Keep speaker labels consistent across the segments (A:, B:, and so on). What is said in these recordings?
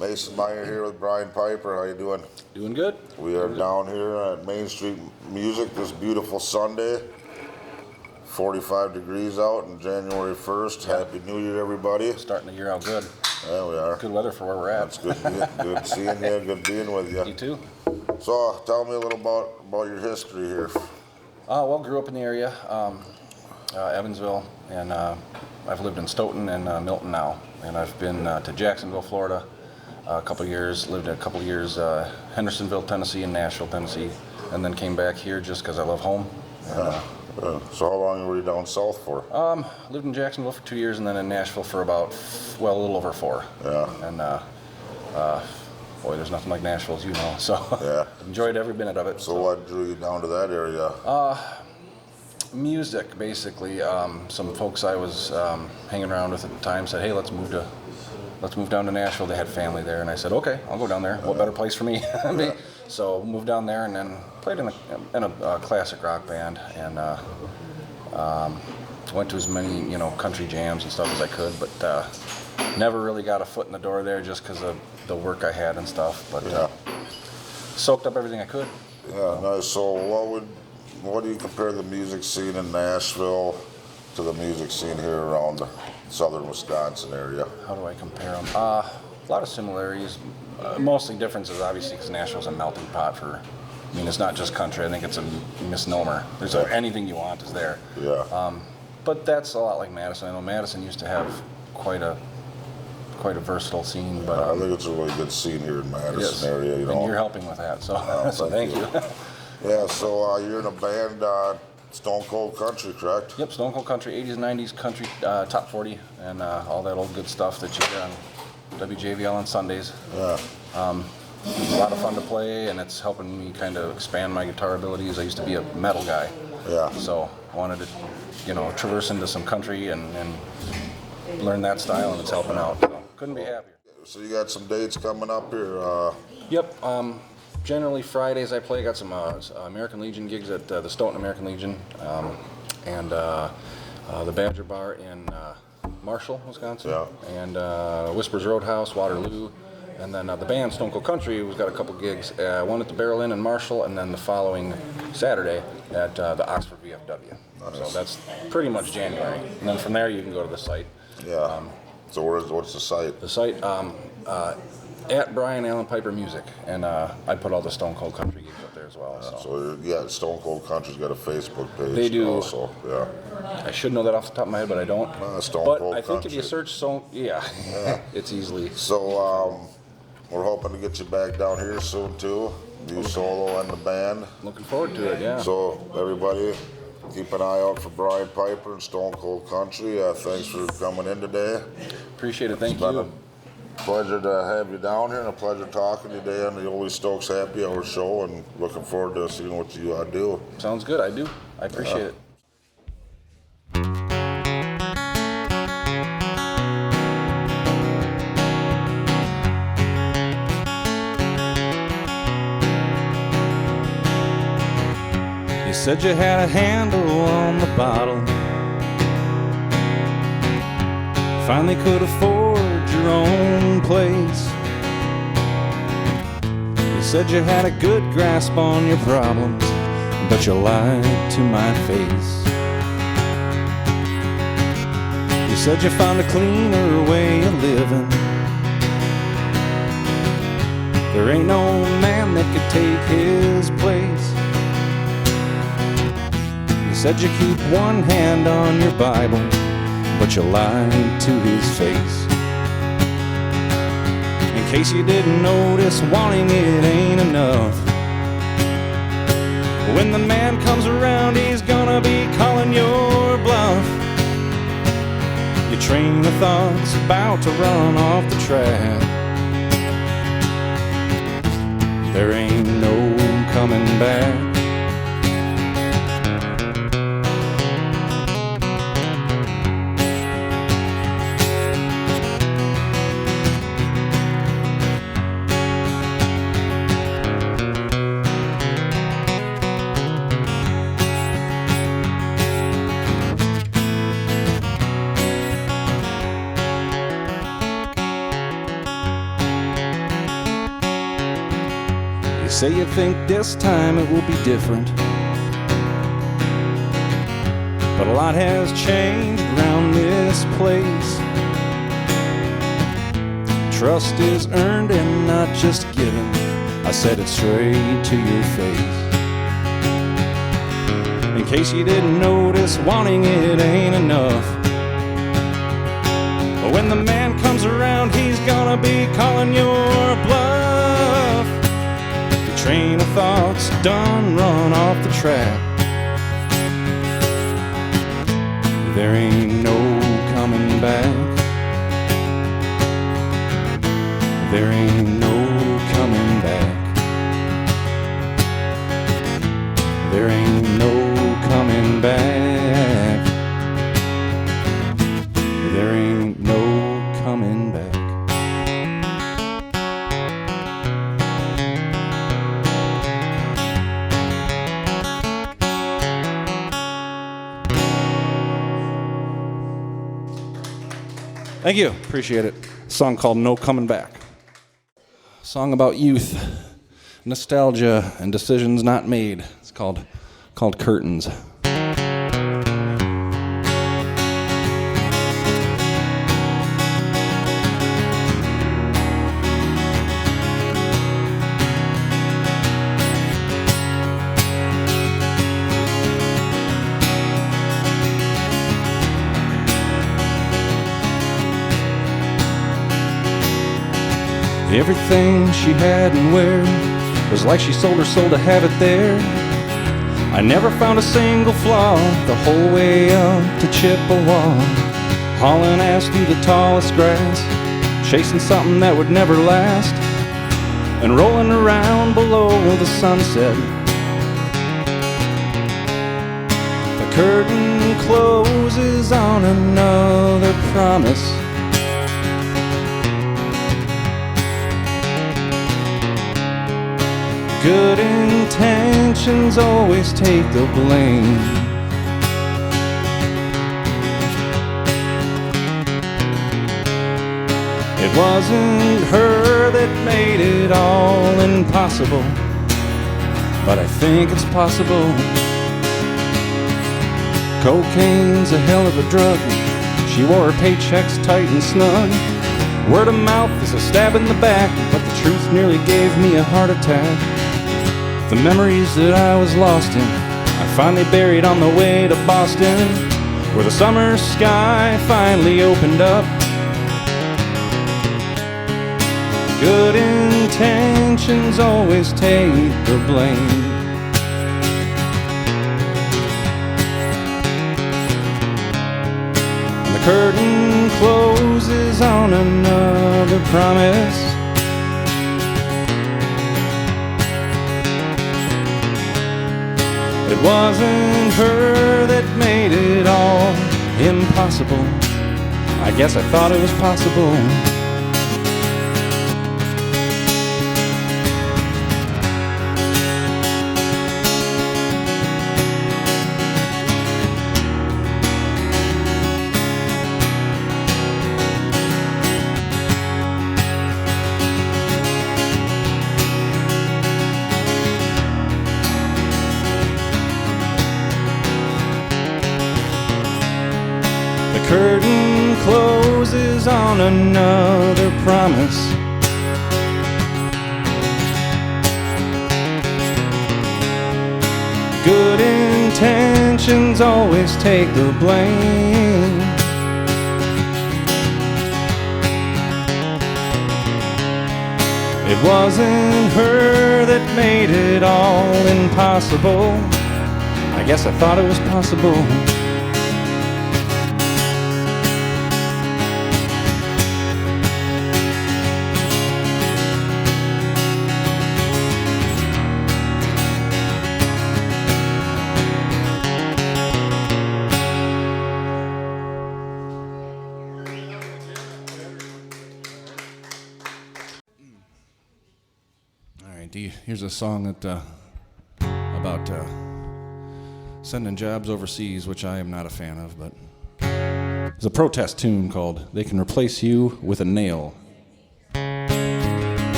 A: Mason Meyer here with Bryan Piper. How you doing?
B: Doing good.
A: We are down here at Main Street Music this beautiful Sunday. 45 degrees out on January 1st. Happy New Year, everybody.
B: Starting the year out good.
A: Yeah, we are.
B: Good weather for where we're at.
A: It's good, good seeing you, good being with you.
B: You too.
A: So, tell me a little about your history here.
B: Well, grew up in the area, Evansville, and I've lived in Stoughton and Milton now. And I've been to Jacksonville, Florida a couple years, lived a couple years Hendersonville, Tennessee, and Nashville, Tennessee, and then came back here just because I love home. And,
A: so how long were you down south for?
B: Lived in Jacksonville for 2 years and then in Nashville for about, a little over 4.
A: Yeah.
B: And boy, there's nothing like Nashville, as you know. So
A: yeah.
B: Enjoyed every minute of it.
A: So what drew you down to that area?
B: Music, basically. Some folks I was hanging around with at the time said, "Hey, let's move down to Nashville." They had family there, and I said, "Okay, I'll go down there. What better place for me?" So moved down there, and then played in a classic rock band, and went to as many country jams and stuff as I could, but never really got a foot in the door there just because of the work I had and stuff. But soaked up everything I could.
A: Yeah, nice. So what do you compare the music scene in Nashville to the music scene here around the southern Wisconsin area?
B: How do I compare them? A lot of similarities, mostly differences, obviously, because Nashville's a melting pot for. I mean, it's not just country. I think it's a misnomer. There's anything you want is there.
A: Yeah.
B: But that's a lot like Madison. I know Madison used to have quite a versatile scene, but
A: I think it's a really good scene here in Madison area.
B: And you're helping with that, so so thank you.
A: Yeah. So you're in a band, Stone Cold Country, correct?
B: Yep, Stone Cold Country, 80s, 90s country, top 40, and all that old good stuff that you hear on WJVL on Sundays.
A: Yeah.
B: A lot of fun to play, and it's helping me kind of expand my guitar abilities. I used to be a metal guy, so I wanted to, traverse into some country and learn that style, and it's helping out. So couldn't be happier.
A: So you got some dates coming up here?
B: Yep. Generally Fridays I play. Got some American Legion gigs at the Stoughton American Legion, and the Badger Bar in Marshall, Wisconsin, and Whispers Roadhouse, Waterloo. And then the band Stone Cold Country, we've got a couple gigs. One at the Barrel Inn in Marshall, and then the following Saturday at the Oxford VFW. Nice. So that's pretty much January. And then from there you can go to the site.
A: Yeah. So what's the site?
B: The site at Bryan Allen Piper Music, and I put all the Stone Cold Country gigs up there as well.
A: So Stone Cold Country's got a Facebook page.
B: They do.
A: Also, yeah.
B: I should know that off the top of my head, but I don't.
A: Stone
B: but
A: Cold
B: I think
A: Country.
B: if you search Stone, it's easily.
A: So we're hoping to get you back down here soon too. You solo and the band.
B: Looking forward to it. Yeah.
A: So everybody, keep an eye out for Bryan Piper and Stone Cold Country. Thanks for coming in today.
B: Appreciate it. Thank you.
A: Pleasure to have you down here, and a pleasure talking to you today on the Olee Stokes Happy Hour show, and looking forward to seeing what you do.
B: Sounds good. I do. I appreciate it.
C: You said you had a handle on the bottle, finally could afford your own place. You said you had a good grasp on your problems, but you lied to my face. You said you found a cleaner way of living. There ain't no man that could take his place. You said you keep one hand on your Bible, but you lied to his face. In case you didn't notice, wanting it ain't enough. When the man comes around, he's gonna be calling your bluff. Your train of thought's about to run off the track. There ain't no coming back. You say you think this time it will be different, but a lot has changed around this place. Trust is earned and not just given. I said it straight to your face. In case you didn't notice, wanting it ain't enough. But when the man comes around, he's gonna be calling your bluff. The train of thought's done run off the track. There ain't no coming back. There ain't no coming back. There ain't no coming back. There ain't no coming back. Thank you. Appreciate it. A song called No Coming Back. A song about youth, nostalgia, and decisions not made. It's called Curtains. Everything she had and where was like she sold her soul to have it there. I never found a single flaw the whole way up to Chippewa. Hauling ass through the tallest grass, chasing something that would never last, and rolling around below the sunset. The curtain closes on another promise. Good intentions always take the blame. It wasn't her that made it all impossible, but I think it's possible. Cocaine's a hell of a drug. She wore her paychecks tight and snug. Word of mouth is a stab in the back, but the truth nearly gave me a heart attack. The memories that I was lost in, I finally buried on the way to Boston, where the summer sky finally opened up. Good intentions always take the blame. And the curtain closes on another promise. It wasn't her that made it all impossible. I guess I thought it was possible. The curtain closes on another promise. Good intentions always take the blame. It wasn't her that made it all impossible. I guess I thought it was possible. Here's a song that about sending jobs overseas, which I am not a fan of, but it's a protest tune called "They Can Replace You with a Nail."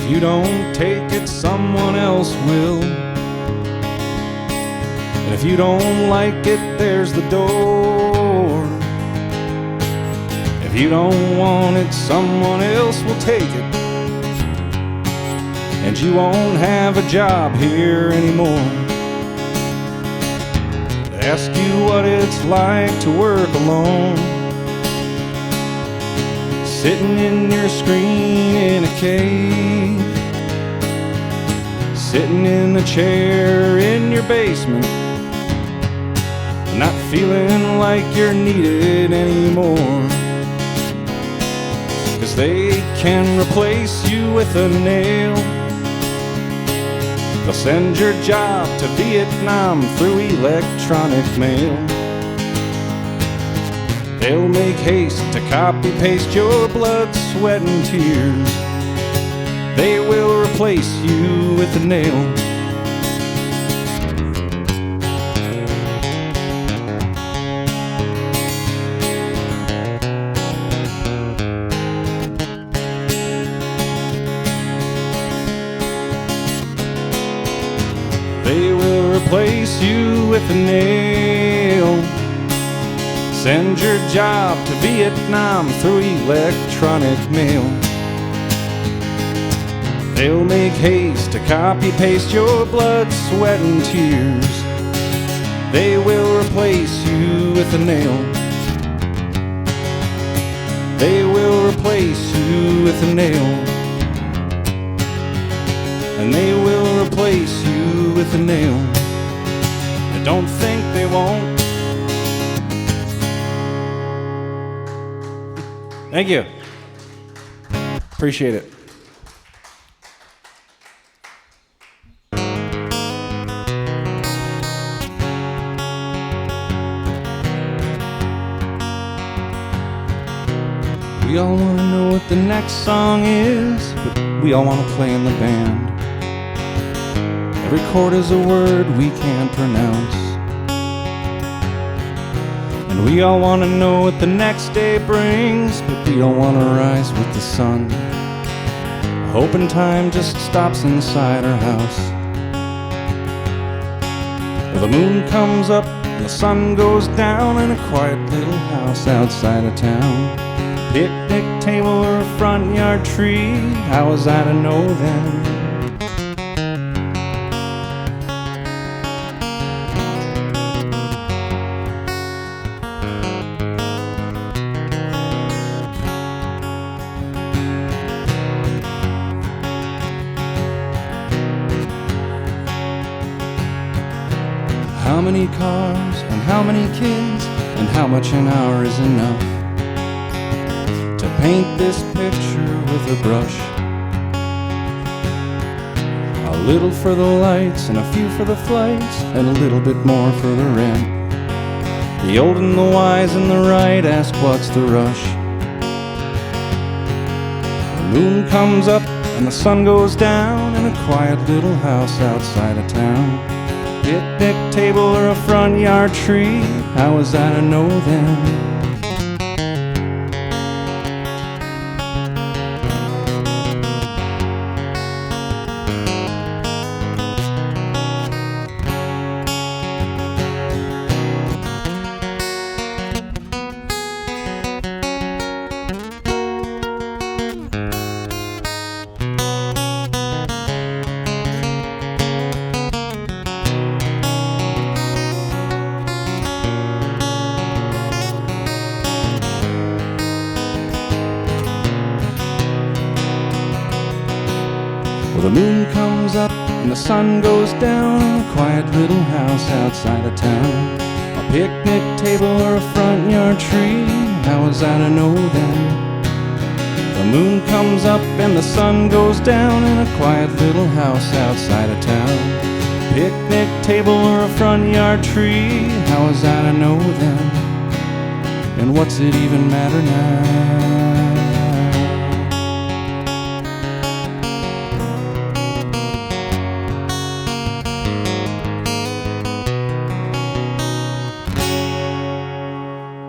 C: If you don't take it, someone else will. And if you don't like it, there's the door. If you don't want it, someone else will take it. And you won't have a job here anymore. They ask you what it's like to work alone, sitting in your screen in a cave, sitting in a chair in your basement, not feeling like you're needed anymore. 'Cause they can replace you with a nail. They'll send your job to Vietnam through electronic mail. They'll make haste to copy-paste your blood, sweat, and tears. They will replace you with a nail. They will replace you with a nail. Send your job to Vietnam through electronic mail. They'll make haste to copy-paste your blood, sweat, and tears. They will replace you with a nail. They will replace you with a nail. And they will replace you with a nail. I don't think they won't. Thank you. Appreciate it. We all want to know what the next song is, but we all want to play in the band. Every chord is a word we can't pronounce. And we all want to know what the next day brings, but we don't want to rise with the sun. Hoping time just stops inside our house. Well, the moon comes up and the sun goes down in a quiet little house outside of town. Picnic table or a front yard tree, how was I to know then? How many cars and how many kids and how much an hour is enough to paint this picture with a brush? A little for the lights and a few for the flights and a little bit more for the rent. The old and the wise and the right ask what's the rush? The moon comes up and the sun goes down in a quiet little house outside of town. Picnic table or a front yard tree, how was I to know then? Well, the moon comes up and the sun goes down in a quiet little house outside of town. A picnic table or a front yard tree, how was I to know then? The moon comes up and the sun goes down in a quiet little house outside of town. Picnic table or a front yard tree, how was I to know then? And what's it even matter now?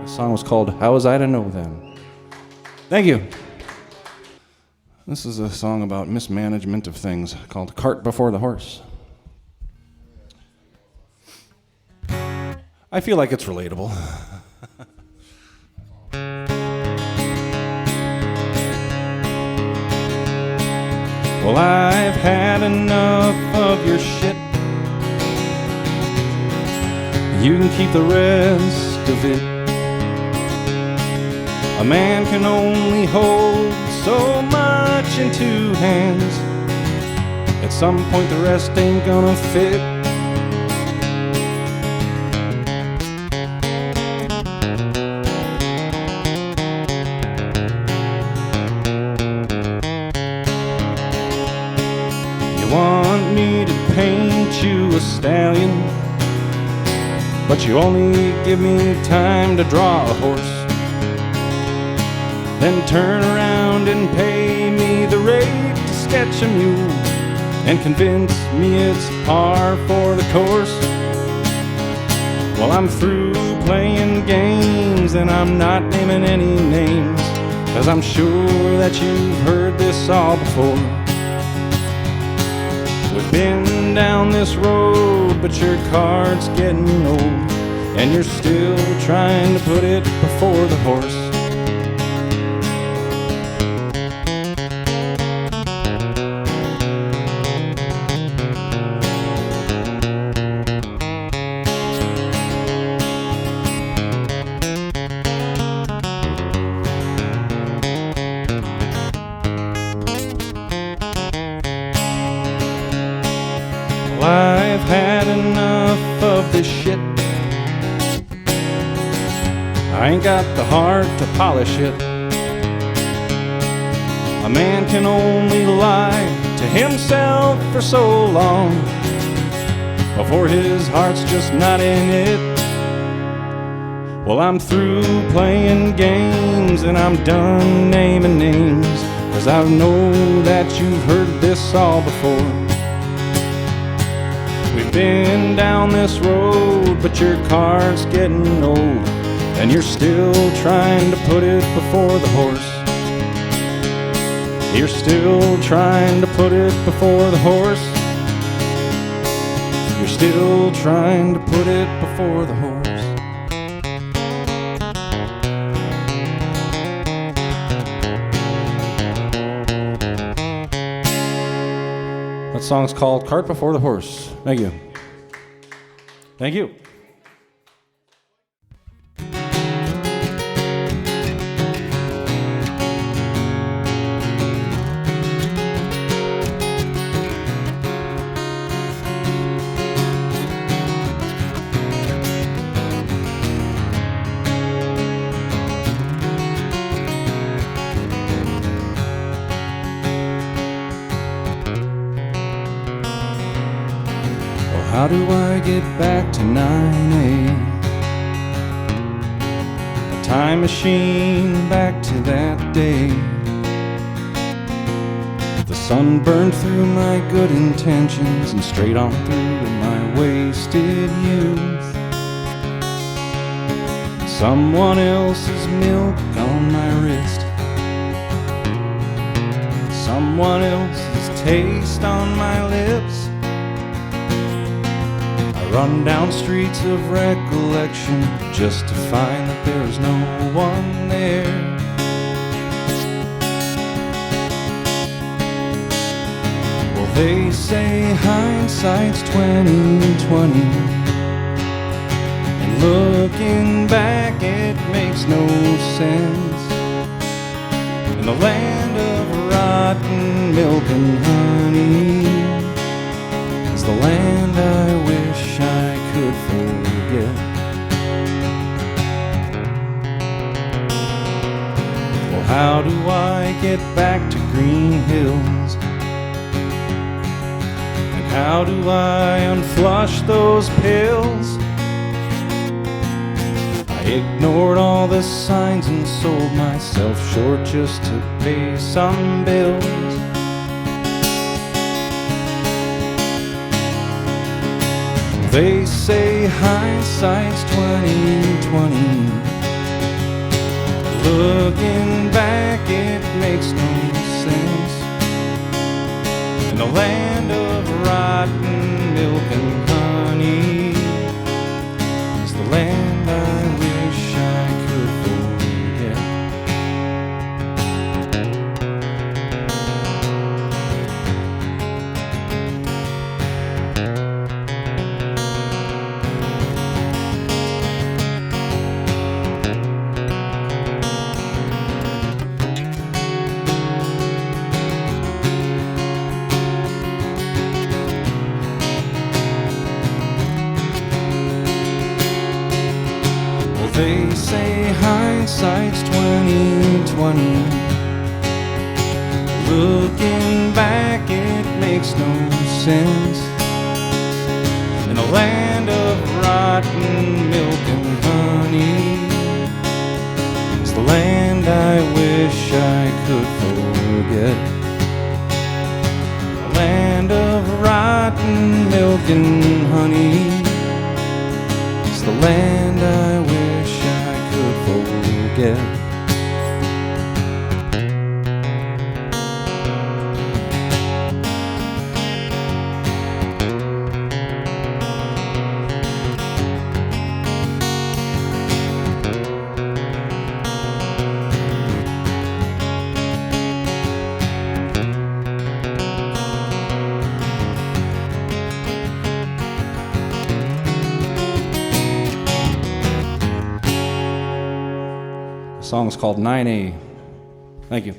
C: The song was called How Was I to Know Then? Thank you. This is a song about mismanagement of things called Cart Before the Horse. I feel like it's relatable. Well, I've had enough of your shit. You can keep the rest of it. A man can only hold so much in two hands. At some point the rest ain't gonna fit. You want me to paint you a stallion, but you only give me time to draw a horse. Then turn around and pay me the rate to sketch a mule and convince me it's par for the course. Well, I'm through playing games and I'm not naming any names, 'cause I'm sure that you've heard this all before. We've been down this road, but your cart's getting old, and you're still trying to put it before the horse. I've had enough of this shit. I ain't got the heart to polish it. A man can only lie to himself for so long before his heart's just not in it. Well, I'm through playing games and I'm done naming names, 'cause I know that you've heard this all before. We've been down this road, but your car's getting old, and you're still trying to put it before the horse. You're still trying to put it before the horse. You're still trying to put it before the horse. That song's called Cart Before the Horse. Thank you. Thank you. How do I get back to 9A? A time machine back to that day. The sun burned through my good intentions and straight on through to my wasted youth. Someone else's milk on my wrist, someone else's taste on my lips. Run down streets of recollection just to find that there's no one there. Well, they say hindsight's 20/20, and looking back it makes no sense. In the land of rotten milk and honey is the land I wish I could forget. Well, how do I get back to Green Hills? And how do I unflush those pills? I ignored all the signs and sold myself short just to pay some bills. They say hindsight's 20/20. Looking back, it makes no sense. land of rotten milk and honey. It's the land I wish I could forget. They say hindsight's 20/20. Looking back, it makes no sense. In a land of rotten milk and honey, it's the land I wish I could forget. A land of rotten milk and honey, it's the land I wish I could forget. The song's called 9A. Thank you.